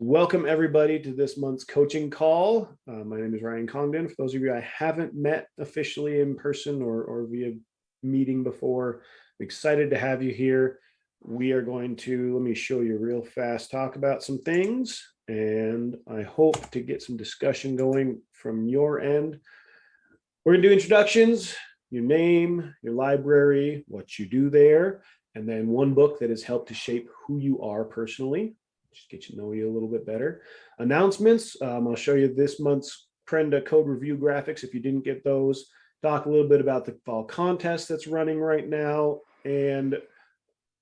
Welcome everybody to this month's coaching call. My name is Ryan Congdon. For those of you I haven't met officially in person or via meeting before, I'm excited to have you here. We are going to, let me show you real fast, talk about some things, and I hope to get some discussion going from your end. We're gonna do introductions, your name, your library, what you do there, and then one book that has helped to shape who you are personally. Just get to know you a little bit better. Announcements. I'll show you this month's Prenda code review graphics if you didn't get those. Talk a little bit about the fall contest that's running right now and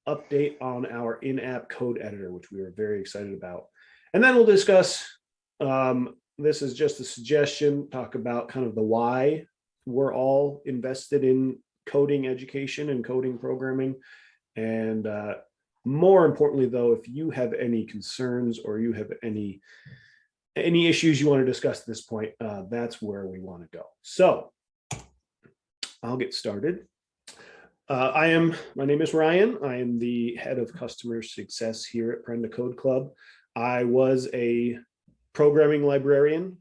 update on our in-app code editor, which we are very excited about. And then we'll discuss, this is just a suggestion, talk about kind of the why we're all invested in coding education and coding programming. And more importantly, though, if you have any concerns or you have any issues you want to discuss at this point, that's where we want to go. So I'll get started. My name is Ryan. I am the head of customer success here at Prenda Code Club. I was a programming librarian,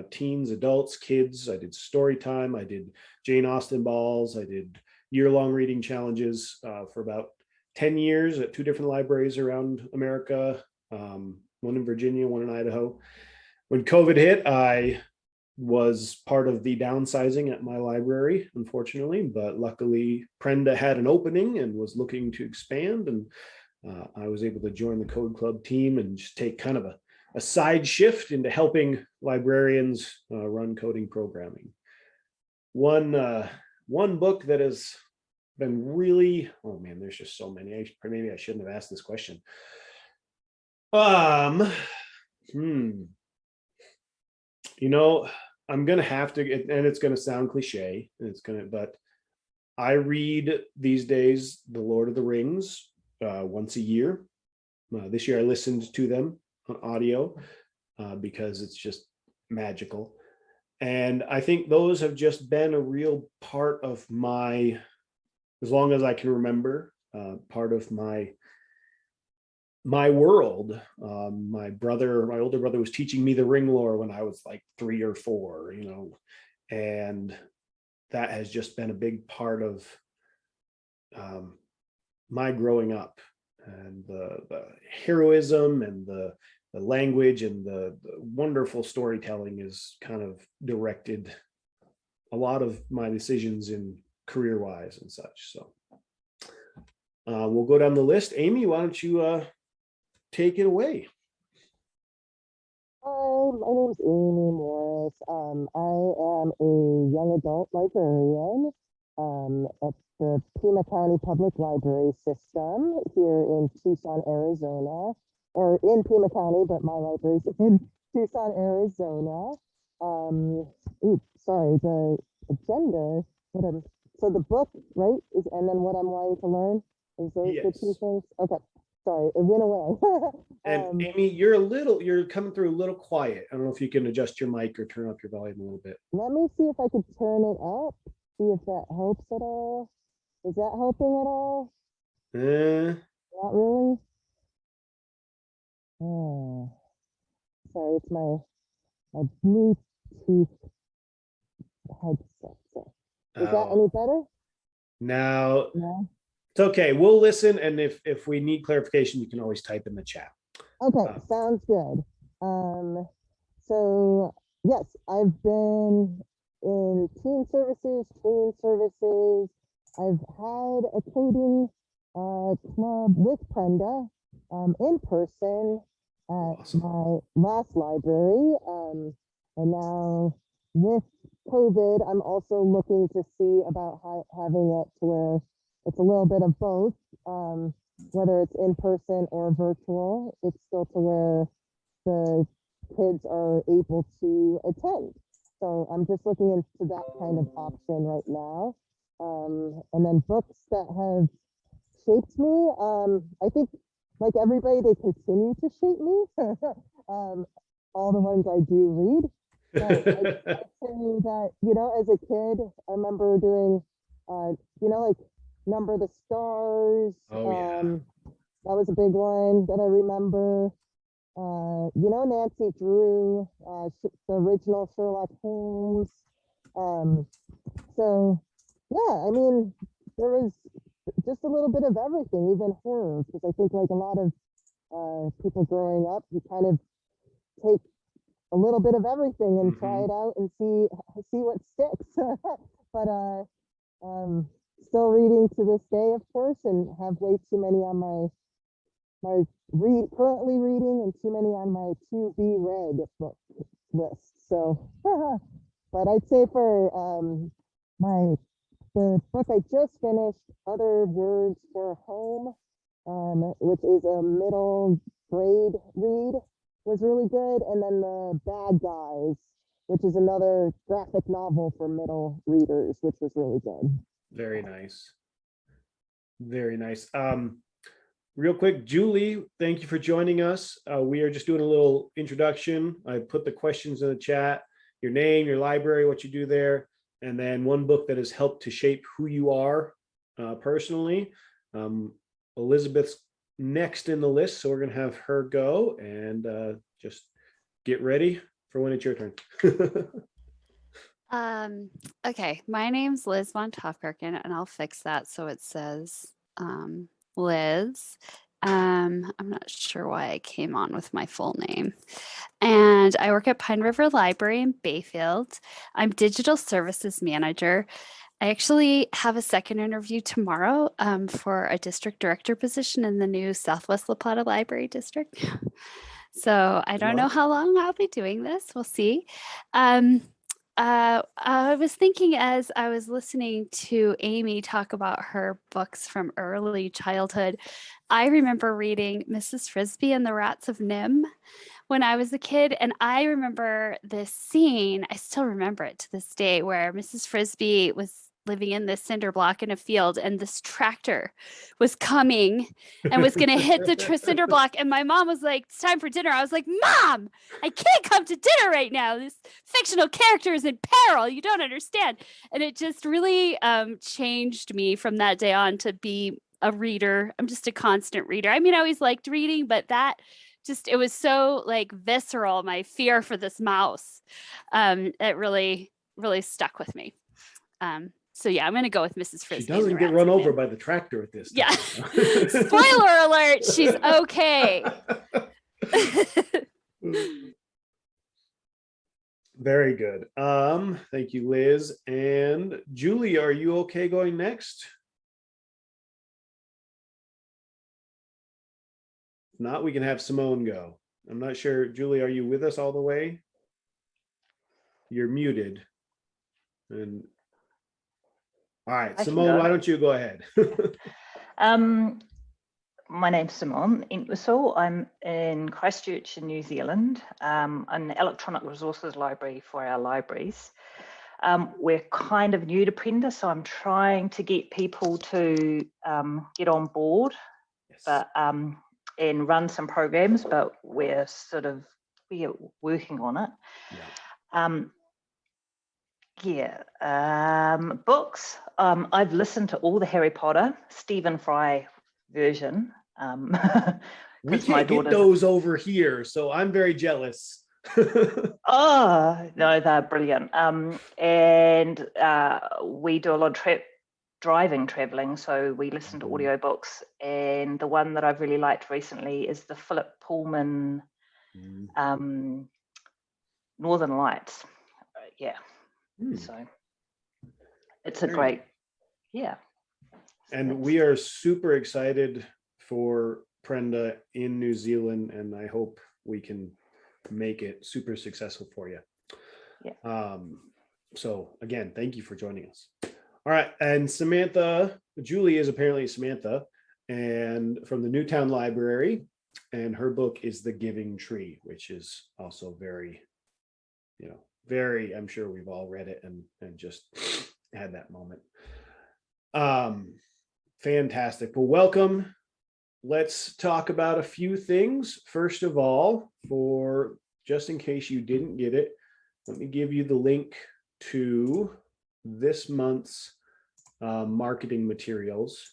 teens, adults, kids. I did story time. I did Jane Austen balls. I did year-long reading challenges for about 10 years at two different libraries around America, one in Virginia, one in Idaho. When COVID hit, I was part of the downsizing at my library, unfortunately, but luckily Prenda had an opening and was looking to expand, and I was able to join the Code Club team and just take kind of a side shift into helping librarians run coding programming. One book that has been really, oh man, there's just so many. Maybe I shouldn't have asked this question. You know, I'm gonna have to, and it's gonna sound cliche, but I read these days The Lord of the Rings once a year. This year I listened to them on audio because it's just magical. And I think those have just been a real part of my, as long as I can remember, part of my world. My older brother was teaching me the ring lore when I was like 3 or 4, and that has just been a big part of my growing up, and the heroism and the language and the wonderful storytelling is kind of directed a lot of my decisions in career-wise and such. So we'll go down the list. Amy, why don't you take it away? Hi, my name is Amy Morris. I am a young adult librarian at the Pima County Public Library System here in Tucson, Arizona, or in Pima County, but my library's in Tucson, Arizona. Sorry, the agenda, whatever. So the book, right, and then what I'm wanting to learn, is those the two things? Okay, sorry, it went away. And Amy, you're coming through a little quiet. I don't know if you can adjust your mic or turn up your volume a little bit. Let me see if I could turn it up, see if that helps at all. Is that helping at all? Not really? Oh, sorry, it's my Bluetooth headset. So. Is that any better? Now, no? It's okay. We'll listen, and if we need clarification, you can always type in the chat. Okay, sounds good. So yes, I've been in teen services. I've had a coding club with Prenda in person at my last library, and now with COVID, I'm also looking to see about having it to where it's a little bit of both, whether it's in person or virtual. It's still to where the kids are able to attend. So I'm just looking into that kind of option right now. And then books that have shaped me, I think like everybody, they continue to shape me. All the ones I do read. But I'd say that, as a kid, I remember doing, like Number the Stars. Oh, yeah. That was a big one that I remember. you know, Nancy Drew, the original Sherlock Holmes. So yeah, I mean, there was just a little bit of everything, even horror, because I think like a lot of people growing up, you kind of take a little bit of everything and try it out and see what sticks. But still reading to this day, of course, and have way too many on my currently reading and too many on my to be read book list. So, but I'd say for the book I just finished, Other Words for Home, which is a middle grade read, was really good. And then The Bad Guys, which is another graphic novel for middle readers, which was really good. Very nice. Very nice. Real quick, Julie, thank you for joining us. We are just doing a little introduction. I put the questions in the chat, your name, your library, what you do there, and then one book that has helped to shape who you are personally. Elizabeth's next in the list, so we're going to have her go and just get ready for when it's your turn. Okay, my name's Liz von Tofkerken, and I'll fix that so it says Liz. I'm not sure why I came on with my full name. And I work at Pine River Library in Bayfield. I'm digital services manager. I actually have a second interview tomorrow for a district director position in the new Southwest La Plata Library District. So I don't know how long I'll be doing this. We'll see. I was thinking as I was listening to Amy talk about her books from early childhood, I remember reading Mrs. Frisby and the Rats of Nim when I was a kid. And I remember this scene, I still remember it to this day, where Mrs. Frisby was living in this cinder block in a field, and this tractor was coming and was going to hit the cinder block. And my mom was like, it's time for dinner. I was like, Mom, I can't come to dinner right now. This fictional character is in peril. You don't understand. And it just really changed me from that day on to be a reader. I'm just a constant reader. I mean, I always liked reading, but that just, it was so like visceral. My fear for this mouse, it really, really stuck with me. So yeah, I'm going to go with Mrs. Frisby. She doesn't get run over by the tractor at this time. Yeah. Spoiler alert, she's okay. Very good. Thank you, Liz. And Julie, are you okay going next? If not, we can have Simone go. I'm not sure. Julie, are you with us all the way? You're muted. And all right, Simone, why don't you go ahead? My name's Simone Entwistle. I'm in Christchurch in New Zealand, an electronic resources library for our libraries. We're kind of new to Prenda, so I'm trying to get people to get on board, but and run some programs, but we're working on it. Books. I've listened to all the Harry Potter, Stephen Fry version. We can't get those over here, so I'm very jealous. Oh, no, they're brilliant. And we do a lot of traveling, so we listen to audiobooks. And the one that I've really liked recently is the Philip Pullman Northern Lights. So it's a great, And we are super excited for Prenda in New Zealand, and I hope we can make it super successful for you. So again, thank you for joining us. All right, and Samantha, Julie is apparently Samantha, and from the Newtown Library, and her book is The Giving Tree, which is also very, very, I'm sure we've all read it and just had that moment. Fantastic. Well, welcome. Let's talk about a few things. First of all, for just in case you didn't get it, let me give you the link to this month's marketing materials.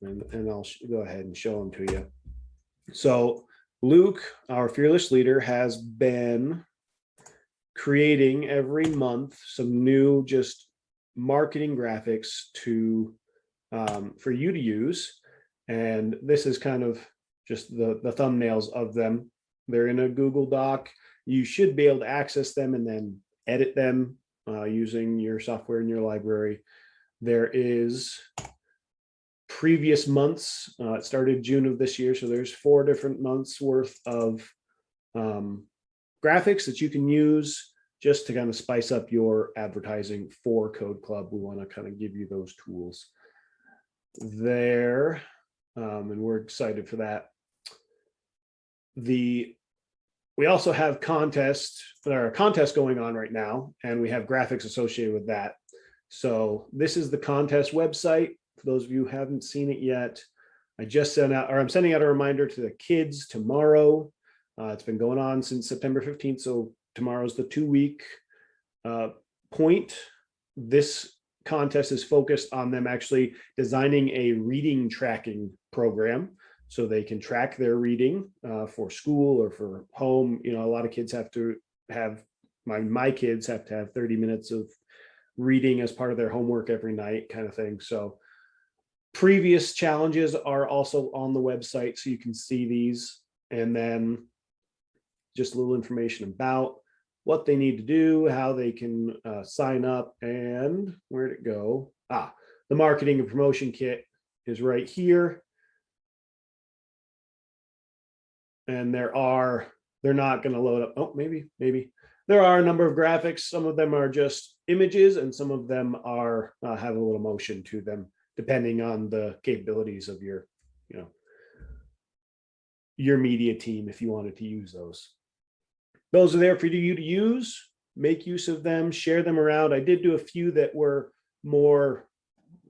And I'll go ahead and show them to you. So Luke, our fearless leader, has been creating every month some new just marketing graphics to for you to use. And this is kind of just the thumbnails of them. They're in a Google Doc. You should be able to access them and then edit them using your software in your library. There is previous months. It started June of this year. So there's 4 different months worth of graphics that you can use just to kind of spice up your advertising for Code Club. We want to kind of give you those tools there. And we're excited for that. We also have there are contests going on right now, and we have graphics associated with that. So this is the contest website. For those of you who haven't seen it yet, I'm sending out a reminder to the kids tomorrow. It's been going on since September 15th. So tomorrow's the 2-week point. This contest is focused on them actually designing a reading tracking program so they can track their reading for school or for home. You know, a lot of kids have to have, my kids have to have 30 minutes of reading as part of their homework every night, kind of thing. So previous challenges are also on the website, so you can see these, and then just a little information about what they need to do, how they can sign up, and where'd it go? The marketing and promotion kit is right here. And they're not going to load up. Oh, maybe. There are a number of graphics. Some of them are just images, and some of them are have a little motion to them, depending on the capabilities of your media team, if you wanted to use those. Those are there for you to use. Make use of them, share them around. I did do a few that were more,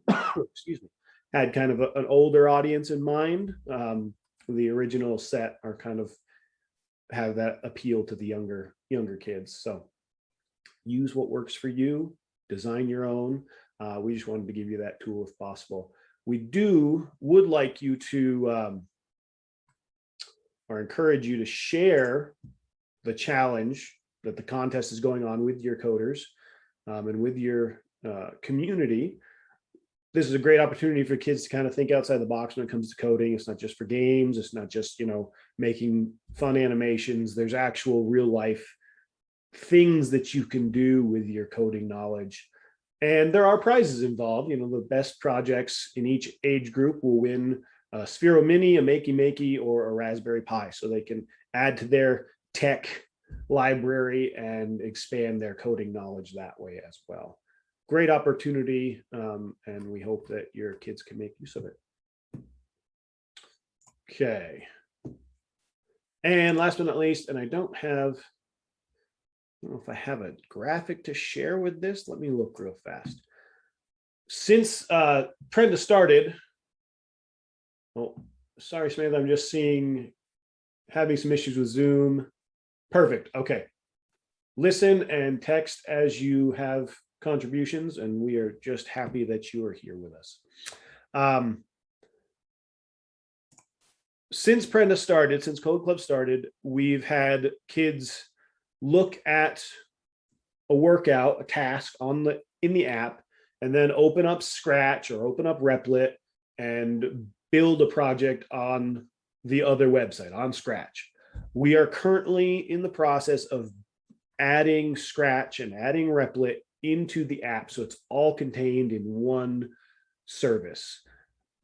excuse me, had kind of an older audience in mind. The original set are kind of have that appeal to the younger kids. So use what works for you, design your own. We just wanted to give you that tool if possible. We would like you to or encourage you to share the challenge that the contest is going on with your coders and with your community. This is a great opportunity for kids to kind of think outside the box when it comes to coding. It's not just for games. It's not just, making fun animations. There's actual real life things that you can do with your coding knowledge. And there are prizes involved. The best projects in each age group will win a Sphero Mini, a Makey, or a Raspberry Pi. So they can add to their tech library and expand their coding knowledge that way as well. Great opportunity, and we hope that your kids can make use of it. Okay. And last but not least, and I don't know if I have a graphic to share with this. Let me look real fast. Since Prenda started, sorry, Samantha, I'm just having some issues with Zoom. Perfect. Okay. Listen and text as you have contributions, and we are just happy that you are here with us. Since Prenda started, since Code Club started, we've had kids look at a workout, a task in the app, and then open up Scratch or open up Replit and build a project on the other website, on Scratch. We are currently in the process of adding Scratch and adding Replit into the app, so it's all contained in one service.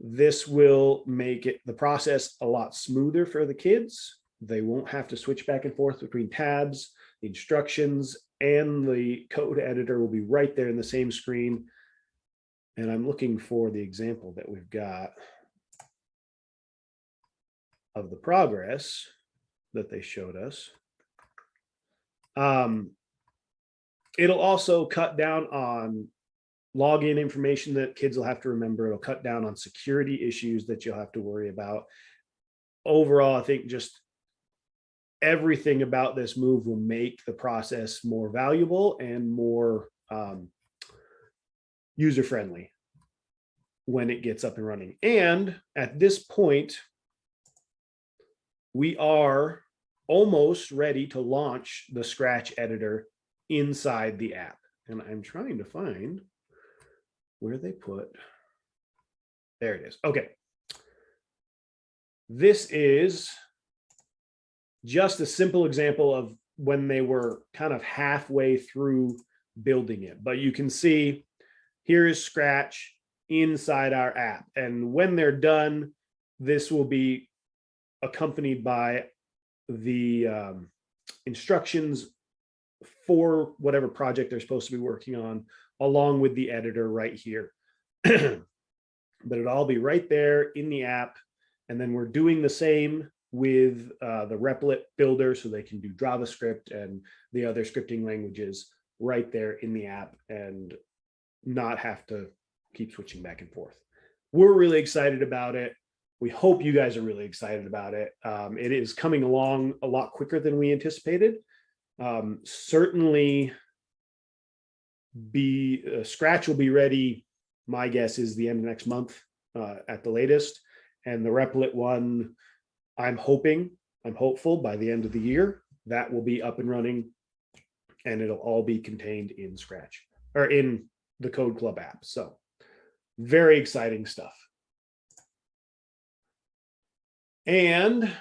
This will make the process a lot smoother for the kids. They won't have to switch back and forth between tabs. The instructions and the code editor will be right there in the same screen. And I'm looking for the example that we've got of the progress that they showed us. It'll also cut down on login information that kids will have to remember. It'll cut down on security issues that you'll have to worry about. Overall, I think just everything about this move will make the process more valuable and more user-friendly when it gets up and running. And at this point, we are almost ready to launch the Scratch editor inside the app. And I'm trying to find where they put, there it is. Okay. This is just a simple example of when they were kind of halfway through building it. But you can see here is Scratch inside our app. And when they're done, this will be accompanied by the instructions for whatever project they're supposed to be working on, along with the editor right here. But it'll all be right there in the app. And then we're doing the same with the Replit builder, so they can do JavaScript and the other scripting languages right there in the app and not have to keep switching back and forth. We're really excited about it. We hope you guys are really excited about it. It is coming along a lot quicker than we anticipated. Certainly Scratch will be ready. My guess is the end of next month at the latest. And the Replit one, I'm hopeful by the end of the year that will be up and running, and it'll all be contained in Scratch or in the Code Club app. So very exciting stuff. And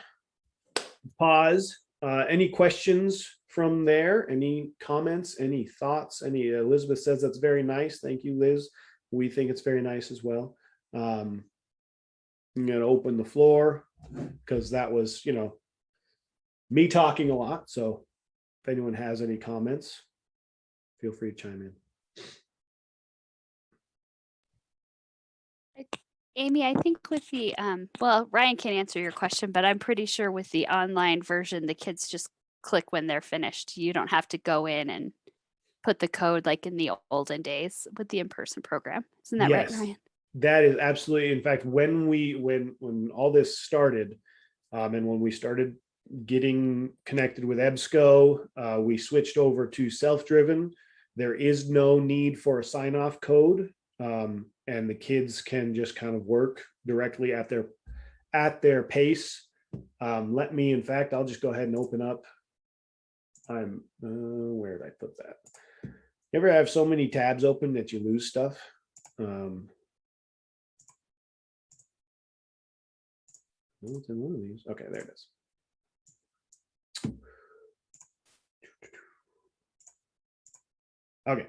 pause. Any questions from there? Any comments? Any thoughts? Elizabeth says that's very nice. Thank you, Liz. We think it's very nice as well. I'm going to open the floor because that was, me talking a lot. So if anyone has any comments, feel free to chime in. Amy, I think with the, well, Ryan can answer your question, but I'm pretty sure with the online version, the kids just click when they're finished. You don't have to go in and put the code like in the olden days with the in-person program. Isn't that right, Ryan? That is absolutely. In fact, when all this started, and when we started getting connected with EBSCO, we switched over to self-driven. There is no need for a sign-off code. And the kids can just kind of work directly at their pace. In fact, I'll just go ahead and open up. Where did I put that? You ever have so many tabs open that you lose stuff? It's in one of these. Okay, there it is. Okay.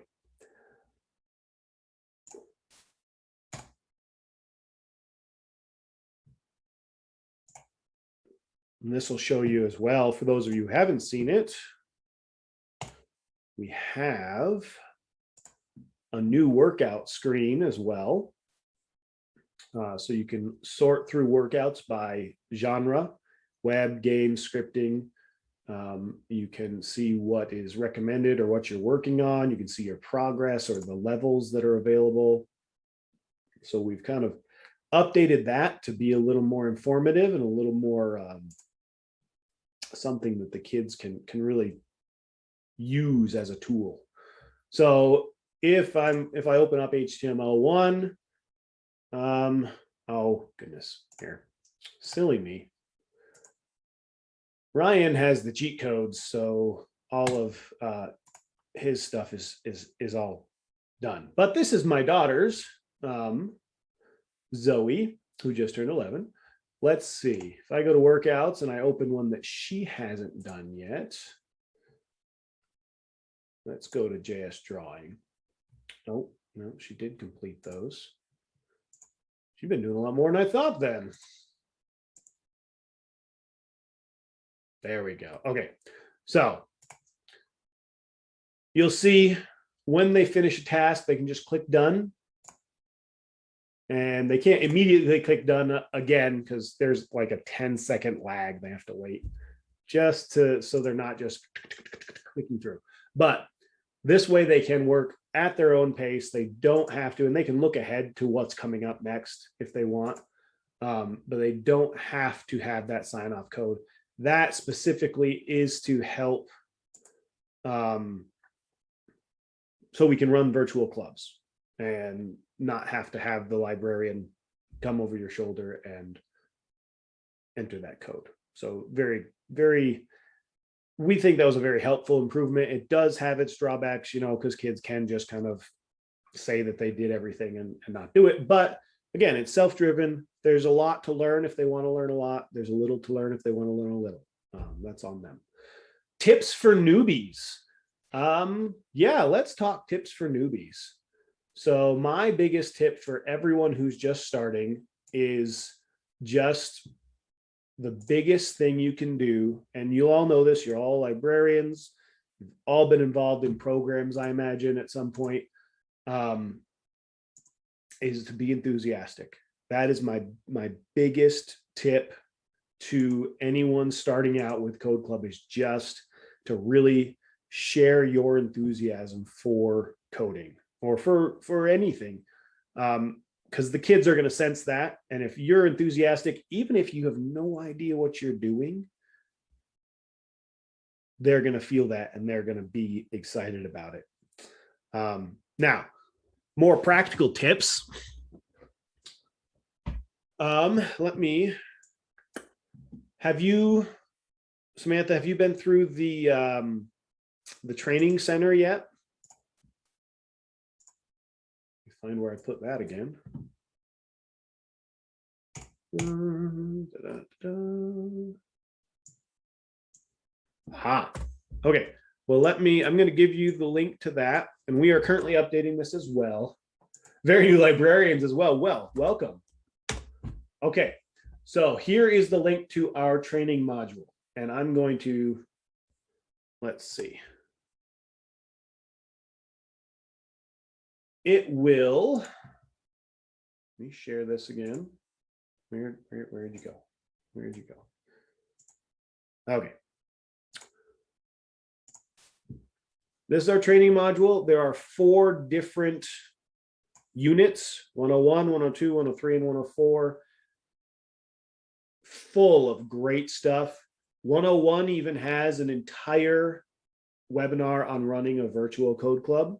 And this will show you as well, for those of you who haven't seen it, we have a new workout screen as well. So you can sort through workouts by genre, web, game, scripting. You can see what is recommended or what you're working on. You can see your progress or the levels that are available. So we've kind of updated that to be a little more informative and a little more something that the kids can really use as a tool. So if I open up HTML1, oh goodness, here, silly me. Ryan has the cheat codes, so all of his stuff is all done. But this is my daughter's, Zoe, who just turned 11. Let's see if I go to workouts and I open one that she hasn't done yet. Let's go to JS drawing. Oh, no, she did complete those. She's been doing a lot more than I thought then. There we go. Okay, so you'll see when they finish a task, they can just click done. And they can't immediately click done again because there's like a 10-second lag they have to wait so they're not just clicking through. But this way they can work at their own pace. They don't have to, and they can look ahead to what's coming up next if they want. But they don't have to have that sign-off code. That specifically is to help so we can run virtual clubs and not have to have the librarian come over your shoulder and enter that code. So very, very, we think that was a very helpful improvement. It does have its drawbacks, because kids can just kind of say that they did everything and not do it. But again, it's self-driven. There's a lot to learn if they want to learn a lot. There's a little to learn if they want to learn a little. That's on them. Tips for newbies. Yeah, let's talk tips for newbies. So my biggest tip for everyone who's just starting is just the biggest thing you can do. And you all know this, you're all librarians, you've all been involved in programs, I imagine, at some point, is to be enthusiastic. That is my biggest tip to anyone starting out with Code Club, is just to really share your enthusiasm for coding or for anything, because the kids are going to sense that. And if you're enthusiastic, even if you have no idea what you're doing, they're going to feel that and they're going to be excited about it. Now, more practical tips. Samantha, have you been through the training center yet? Find where I put that again. Aha. Okay. Well, I'm going to give you the link to that. And we are currently updating this as well. Very new librarians as well. Well, welcome. Okay. So here is the link to our training module. And I'm going to, let's see. It will, let me share this again. Where did you go? Where did you go? Okay. This is our training module. There are 4 different units, 101, 102, 103, and 104, full of great stuff. 101 even has an entire webinar on running a virtual code club,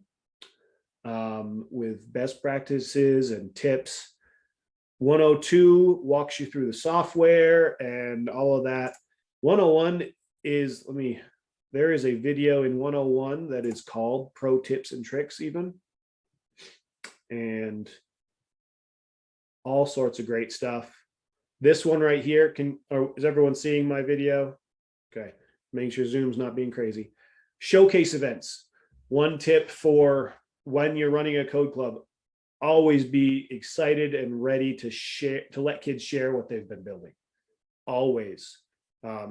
with best practices and tips. 102 walks you through the software and all of that. 101 is, there is a video in 101 that is called Pro Tips and Tricks even. And all sorts of great stuff. This one right here, is everyone seeing my video? Okay, making sure Zoom's not being crazy. Showcase events. One tip for when you're running a code club, always be excited and ready to share, to let kids share what they've been building. Always.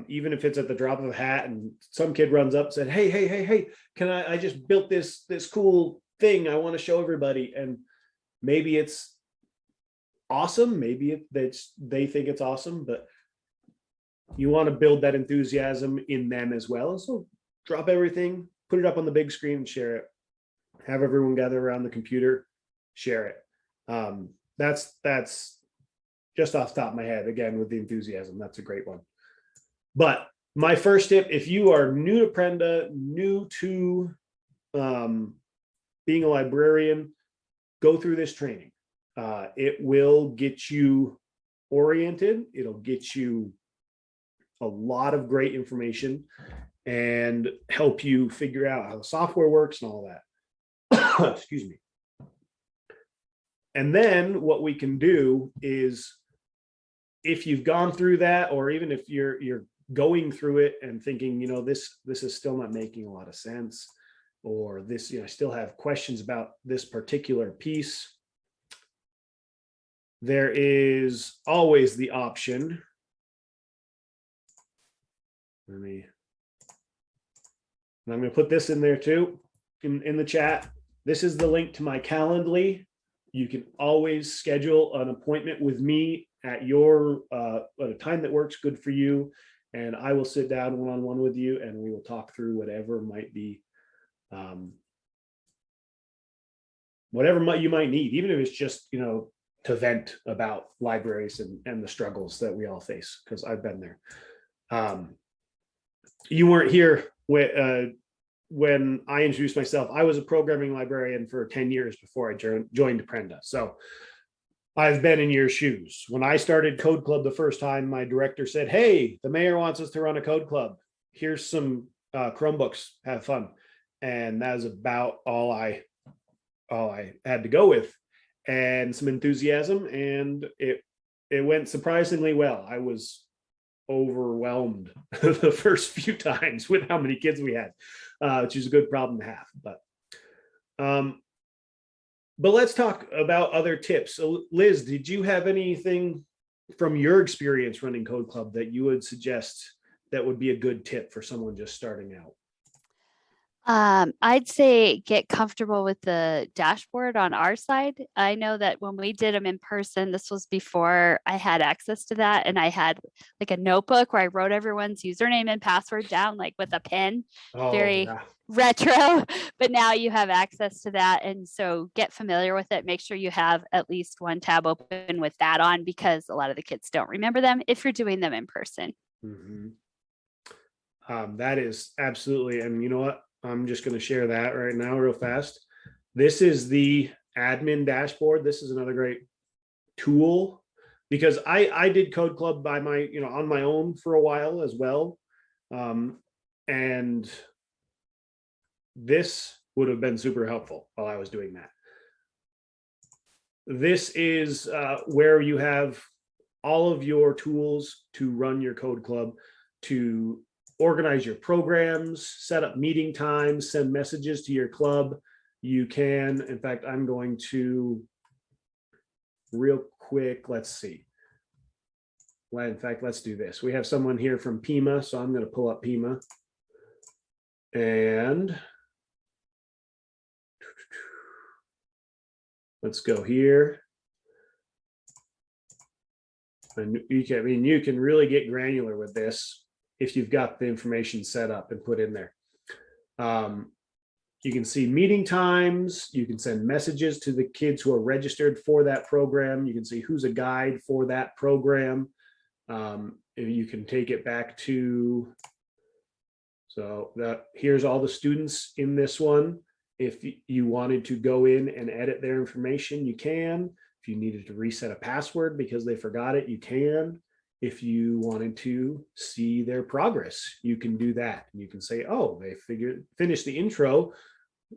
Even if it's at the drop of a hat and some kid runs up and said, hey, can I just built this cool thing I want to show everybody. And maybe it's awesome. Maybe they think it's awesome, but you want to build that enthusiasm in them as well. So drop everything, put it up on the big screen and share it. Have everyone gather around the computer, share it. That's just off the top of my head, again, with the enthusiasm. That's a great one. But my first tip, if you are new to Prenda, new to being a librarian, go through this training. It will get you oriented. It'll get you a lot of great information and help you figure out how the software works and all that. Excuse me. And then what we can do is, if you've gone through that, or even if you're going through it and thinking, this is still not making a lot of sense, or this, I still have questions about this particular piece, there is always the option. And I'm going to put this in there too, in the chat. This is the link to my Calendly. You can always schedule an appointment with me at at a time that works good for you. And I will sit down one-on-one with you and we will talk through whatever might be, whatever you might need, even if it's just, to vent about libraries and the struggles that we all face, because I've been there. You weren't here when I introduced myself. I was a programming librarian for 10 years before I joined Prenda. So I've been in your shoes. When I started Code Club the first time, my director said, "Hey, the mayor wants us to run a Code Club. Here's some Chromebooks. Have fun." And that was about all I had to go with, and some enthusiasm, and it went surprisingly well. I was overwhelmed the first few times with how many kids we had, which is a good problem to have. Um, but let's talk about other tips. So, Liz, did you have anything from your experience running Code Club that you would suggest that would be a good tip for someone just starting out? I'd say get comfortable with the dashboard on our side. I know that when we did them in person, this was before I had access to that. And I had like a notebook where I wrote everyone's username and password down, like with a pen, Oh, very yeah. retro, but now you have access to that. And so get familiar with it. Make sure you have at least one tab open with that on, because a lot of the kids don't remember them if you're doing them in person. Mhm. That is absolutely, and you know what? I'm just going to share that right now, real fast. This is the admin dashboard. This is another great tool because I did Code Club by my, on my own for a while as well. And this would have been super helpful while I was doing that. This is where you have all of your tools to run your Code Club, to organize your programs, set up meeting times, send messages to your club. You can, in fact, I'm going to real quick, let's see. Well, in fact, let's do this. We have someone here from Pima, so I'm going to pull up Pima. And let's go here. And you can really get granular with this if you've got the information set up and put in there. You can see meeting times. You can send messages to the kids who are registered for that program. You can see who's a guide for that program. You can take it back to, so here's all the students in this one. If you wanted to go in and edit their information, you can. If you needed to reset a password because they forgot it, you can. If you wanted to see their progress, you can do that. You can say, oh, they finished the intro.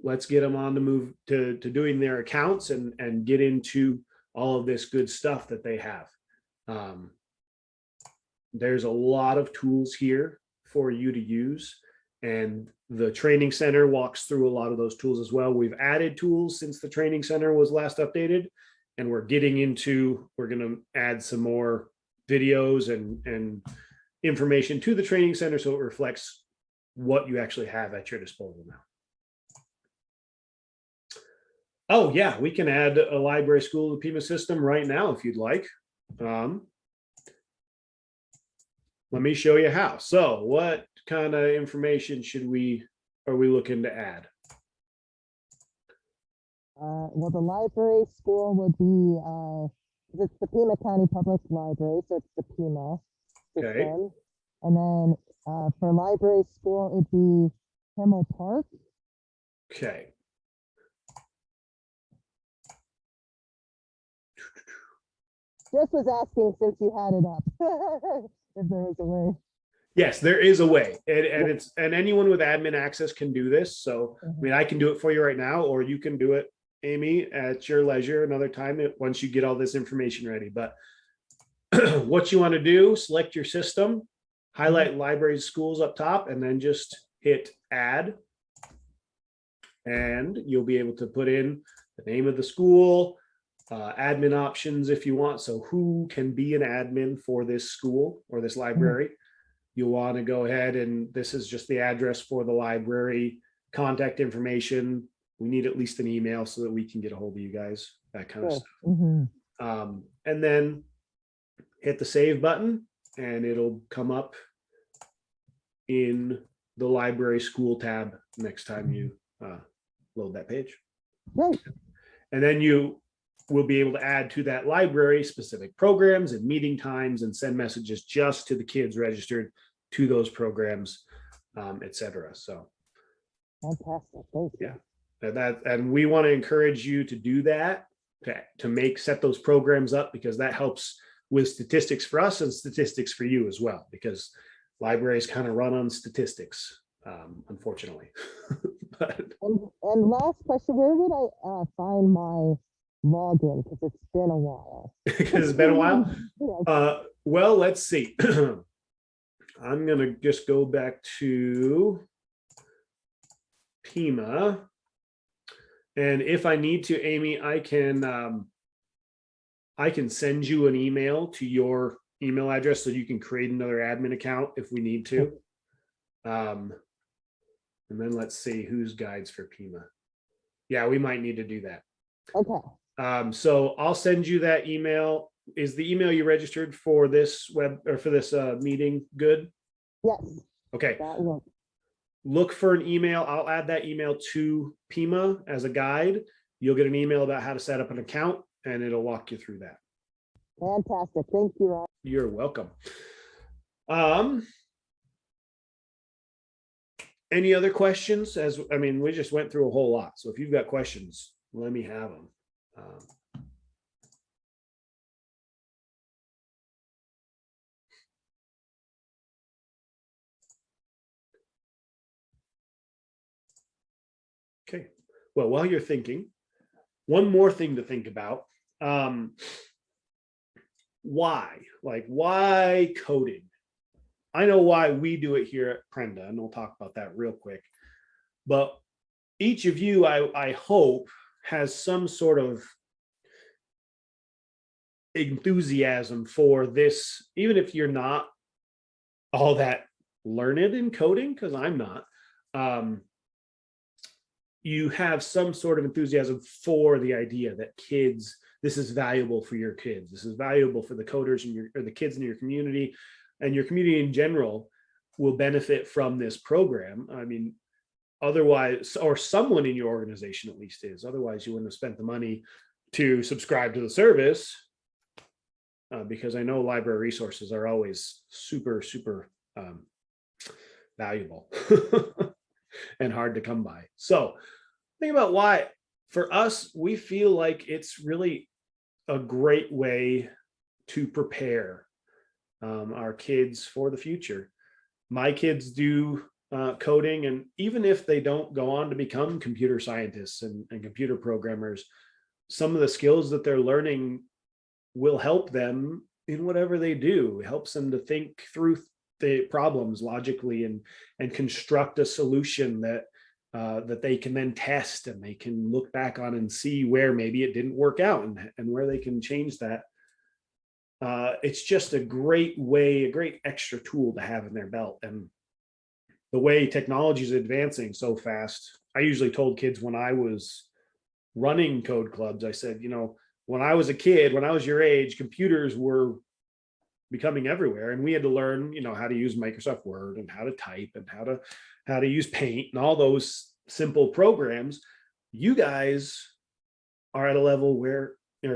Let's get them on the move to doing their accounts and get into all of this good stuff that they have. There's a lot of tools here for you to use. And the training center walks through a lot of those tools as well. We've added tools since the training center was last updated. And we're going to add some more videos and information to the training center so it reflects what you actually have at your disposal now. Oh yeah, we can add a library school to the Pima system right now if you'd like. Let me show you how. So what kind of information are we looking to add? Well, the library school would be, it's the Pima County Public Library, so it's the Pima system. Okay. And then for library school, it'd be Himmel Park. Okay. Just was asking since you had it up, if there was a way. Yes, there is a way, and anyone with admin access can do this. So, I mean, I can do it for you right now, or you can do it, Amy, at your leisure another time once you get all this information ready. But what you want to do, select your system, highlight libraries, schools up top, and then just hit add. And you'll be able to put in the name of the school, admin options if you want. So who can be an admin for this school or this library? You'll want to go ahead, and this is just the address for the library, contact information. We need at least an email so that we can get a hold of you guys, that kind of stuff. And then hit the save button and it'll come up in the library school tab next time you load that page. Right. And then you will be able to add to that library specific programs and meeting times and send messages just to the kids registered to those programs, etc. So fantastic. Thank you. Yeah, and we want to encourage you to do that to set those programs up, because that helps with statistics for us and statistics for you as well, because libraries kind of run on statistics, unfortunately. But And last question, where would I find my login? Because it's been a while. because it's been a while. Yeah. Well, let's see. I'm going to just go back to Pima. And if I need to, Amy, I can send you an email to your email address so you can create another admin account if we need to. And then let's see who's guides for Pima. Yeah, we might need to do that. Okay. So I'll send you that email. Is the email you registered for this web or for this meeting good? Yes. Okay. That works. Look for an email. I'll add that email to Pima as a guide. You'll get an email about how to set up an account, and it'll walk you through that. Fantastic. Thank you, Ron. You're welcome. Any other questions? We just went through a whole lot. So if you've got questions, let me have them. Okay. Well, while you're thinking, one more thing to think about. Why coding? I know why we do it here at Prenda, and we'll talk about that real quick. But each of you, I hope, has some sort of enthusiasm for this, even if you're not all that learned in coding, because I'm not. You have some sort of enthusiasm for the idea that this is valuable for your kids. This is valuable for the coders or the kids in your community, and your community in general will benefit from this program. I mean, otherwise, or someone in your organization at least is. Otherwise, you wouldn't have spent the money to subscribe to the service, because I know library resources are always super, super valuable and hard to come by. So think about why. For us, we feel like it's really a great way to prepare our kids for the future. My kids do coding, and even if they don't go on to become computer scientists and computer programmers, some of the skills that they're learning will help them in whatever they do. It helps them to think through the problems logically and construct a solution that they can then test, and they can look back on and see where maybe it didn't work out and where they can change that. It's just a great way, a great extra tool to have in their belt. And the way technology is advancing so fast, I usually told kids when I was running code clubs, I said, when I was a kid, when I was your age, computers were becoming everywhere, and we had to learn, how to use Microsoft Word and how to type and how to use Paint and all those simple programs. You guys are at a level where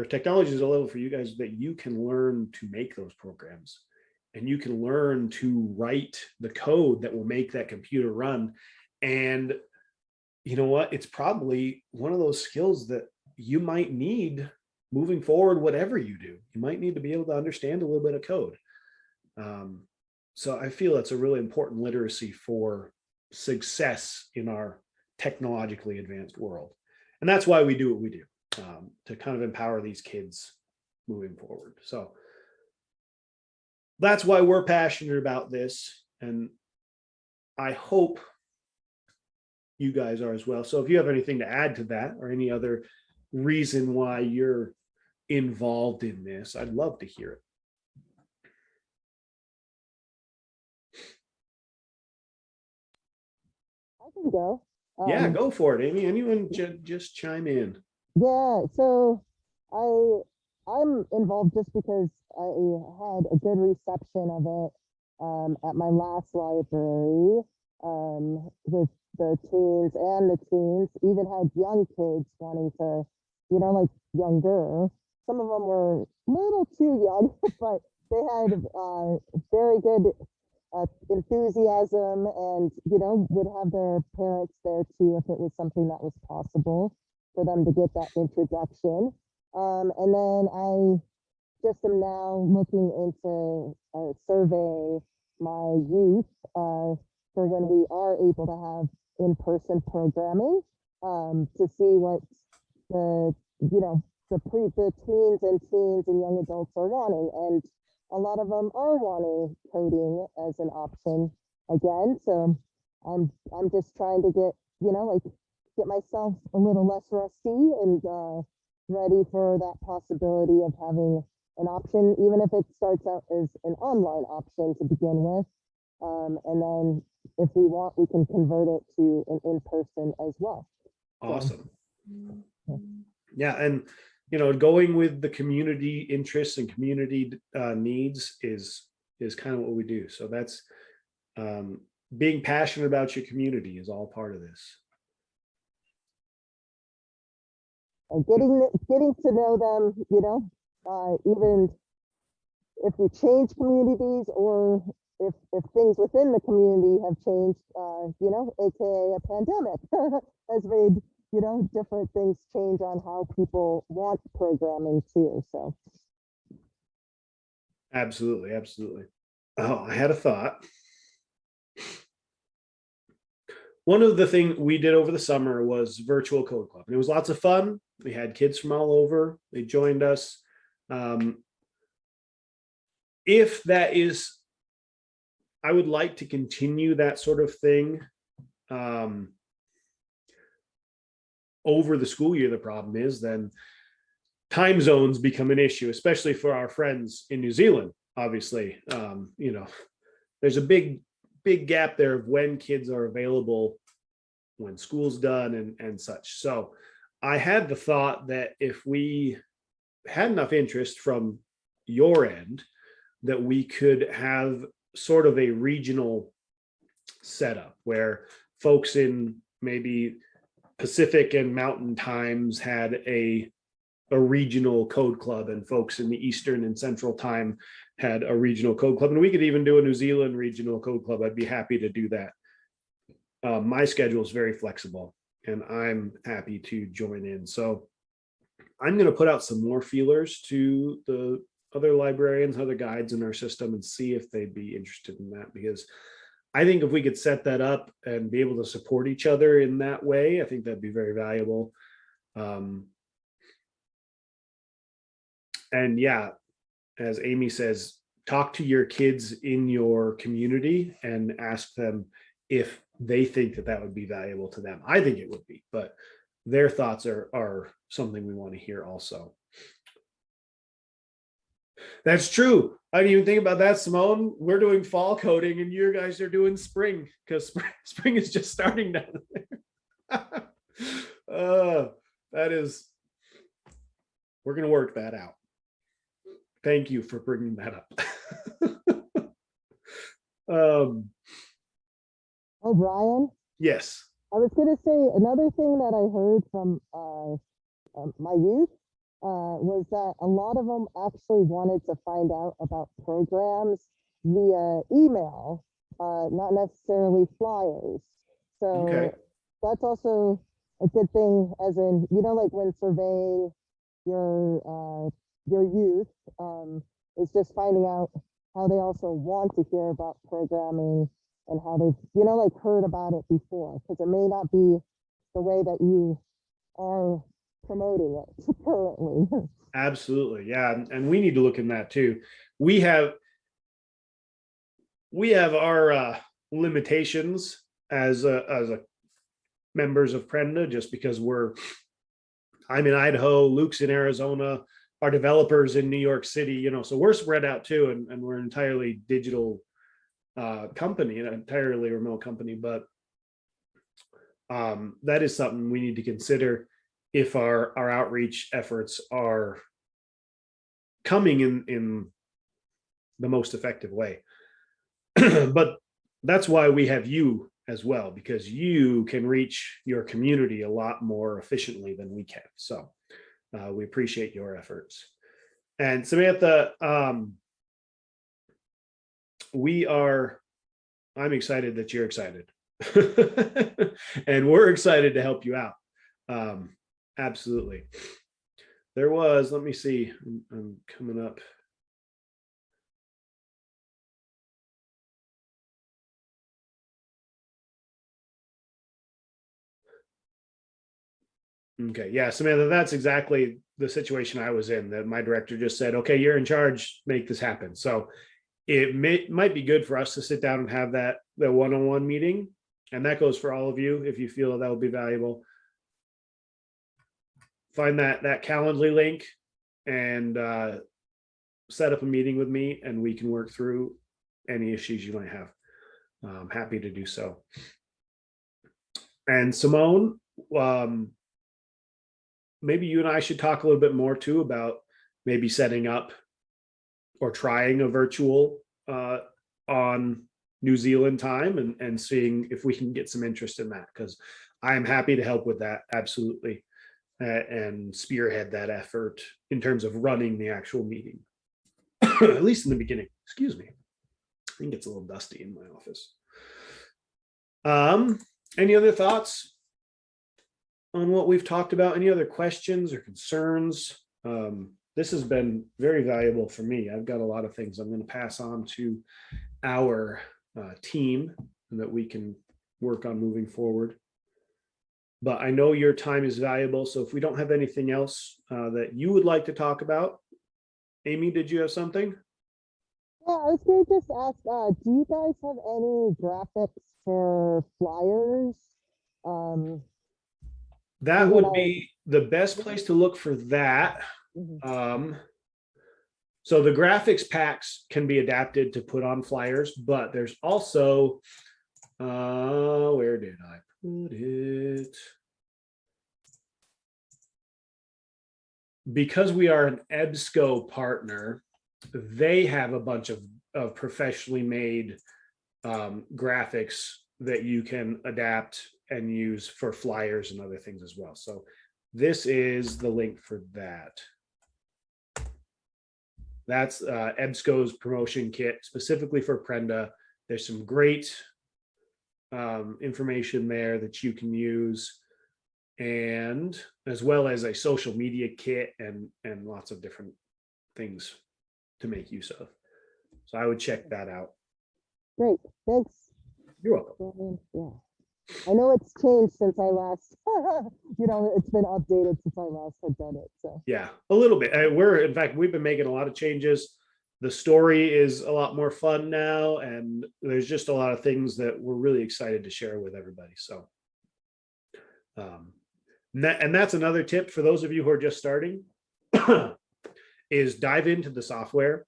technology is a level for you guys that you can learn to make those programs, and you can learn to write the code that will make that computer run. And you know what? It's probably one of those skills that you might need moving forward, whatever you do. You might need to be able to understand a little bit of code. So I feel it's a really important literacy for success in our technologically advanced world. And that's why we do what we do, to kind of empower these kids moving forward. So that's why we're passionate about this. And I hope you guys are as well. So if you have anything to add to that, or any other reason why you're involved in this, I'd love to hear it. I can go. Yeah, go for it, Amy. Anyone just chime in. Yeah, so I'm involved just because I had a good reception of it at my last library, with the teens and the teens, even had young kids wanting to, like younger. Some of them were a little too young, but they had very good enthusiasm, and would have their parents there too if it was something that was possible for them to get that introduction. And then I just am now looking into surveying my youth for when we are able to have in-person programming, to see what the, you know, the tweens and teens and young adults are wanting. And a lot of them are wanting coding as an option again. So I'm just trying to get, you know, like get myself a little less rusty and ready for that possibility of having an option, even if it starts out as an online option to begin with. And then if we want, we can convert it to an in-person as well. Awesome. Yeah. Yeah, and you know, going with the community interests and community needs is kind of what we do. So that's being passionate about your community is all part of this. And getting to know them, you know, even if we change communities or if things within the community have changed, you know, aka a pandemic has made, you know, different things change on how people want programming too. So Absolutely, absolutely. Oh, I had a thought. One of the things we did over the summer was virtual code club, and it was lots of fun. We had kids from all over. They joined us. If that is, I would like to continue that sort of thing over the school year. The problem is then time zones become an issue, especially for our friends in New Zealand. Obviously, you know, there's a big gap there of when kids are available, when school's done and such. So I had the thought that if we had enough interest from your end, that we could have sort of a regional setup where folks in maybe Pacific and Mountain times had a regional code club, and folks in the Eastern and Central time had a regional code club. And we could even do a New Zealand regional code club. I'd be happy to do that. My schedule is very flexible and I'm happy to join in. So I'm going to put out some more feelers to the other librarians, other guides in our system, and see if they'd be interested in that, because I think if we could set that up and be able to support each other in that way, I think that'd be very valuable. And yeah, as Amy says, talk to your kids in your community and ask them if they think that that would be valuable to them. I think it would be, but their thoughts are something we want to hear also. That's true. I didn't even think about that, Simone. We're doing fall coding and you guys are doing spring, because spring is just starting down there. That is, we're going to work that out. Thank you for bringing that up. oh, Brian, Yes. I was going to say another thing that I heard from my youth was that a lot of them actually wanted to find out about programs via email, not necessarily flyers. So Okay. that's also a good thing, as in, you know, like when surveying your youth, is just finding out how they also want to hear about programming and how they've, you know, like heard about it before, because it may not be the way that you are promoting it currently. Absolutely. Yeah. And we need to look in that too. We have our limitations as a members of Prenda, just because I'm in Idaho, Luke's in Arizona, our developers in New York City, you know, so we're spread out too, and we're an entirely digital company, an entirely remote company. But that is something we need to consider if our outreach efforts are coming in the most effective way. But that's why we have you as well, because you can reach your community a lot more efficiently than we can. So we appreciate your efforts. And Samantha, I'm excited that you're excited. And we're excited to help you out. Absolutely. There was, let me see, I'm coming up. Okay, yeah, Samantha, that's exactly the situation I was in, that my director just said, okay, you're in charge, make this happen. So might be good for us to sit down and have that one-on-one meeting. And that goes for all of you, if you feel that would be valuable. Find that Calendly link and set up a meeting with me, and we can work through any issues you might have. I'm happy to do so. And Simone, maybe you and I should talk a little bit more too about maybe setting up or trying a virtual on New Zealand time, and seeing if we can get some interest in that, because I'm happy to help with that, absolutely, and spearhead that effort in terms of running the actual meeting, at least in the beginning. Excuse me, I think it's a little dusty in my office. Any other thoughts on what we've talked about? Any other questions or concerns? This has been very valuable for me. I've got a lot of things I'm going to pass on to our team that we can work on moving forward. But I know your time is valuable. So if we don't have anything else that you would like to talk about, Amy, did you have something? Yeah, I was going to just ask, do you guys have any graphics for flyers? That would be the best place to look for that. So the graphics packs can be adapted to put on flyers, but there's also, where did I put it? Because we are an EBSCO partner, they have a bunch of professionally made graphics that you can adapt and use for flyers and other things as well. So this is the link for that. That's EBSCO's promotion kit specifically for Prenda. There's some great information there that you can use, and as well as a social media kit and lots of different things to make use of. So I would check that out. Great, thanks. You're welcome. Yeah, I know it's changed since I last, it's been updated since I last had done it. So yeah, a little bit. In fact, we've been making a lot of changes. The story is a lot more fun now, and there's just a lot of things that we're really excited to share with everybody. So, and that's another tip for those of you who are just starting, is dive into the software,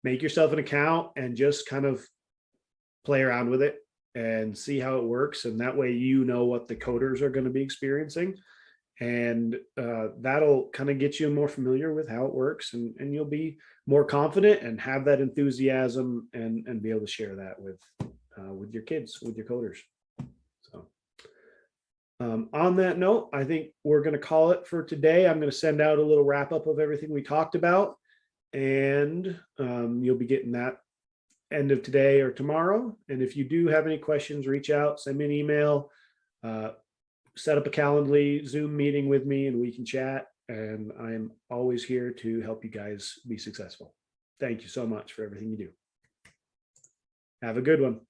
make yourself an account, and just kind of play around with it and see how it works. And that way, you know what the coders are going to be experiencing. And that'll kind of get you more familiar with how it works, and you'll be more confident and have that enthusiasm and be able to share that with your kids, with your coders. So on that note, I think we're going to call it for today. I'm going to send out a little wrap up of everything we talked about, and you'll be getting that end of today or tomorrow. And if you do have any questions, reach out, send me an email, set up a Calendly Zoom meeting with me, and we can chat. And I'm always here to help you guys be successful. Thank you so much for everything you do. Have a good one.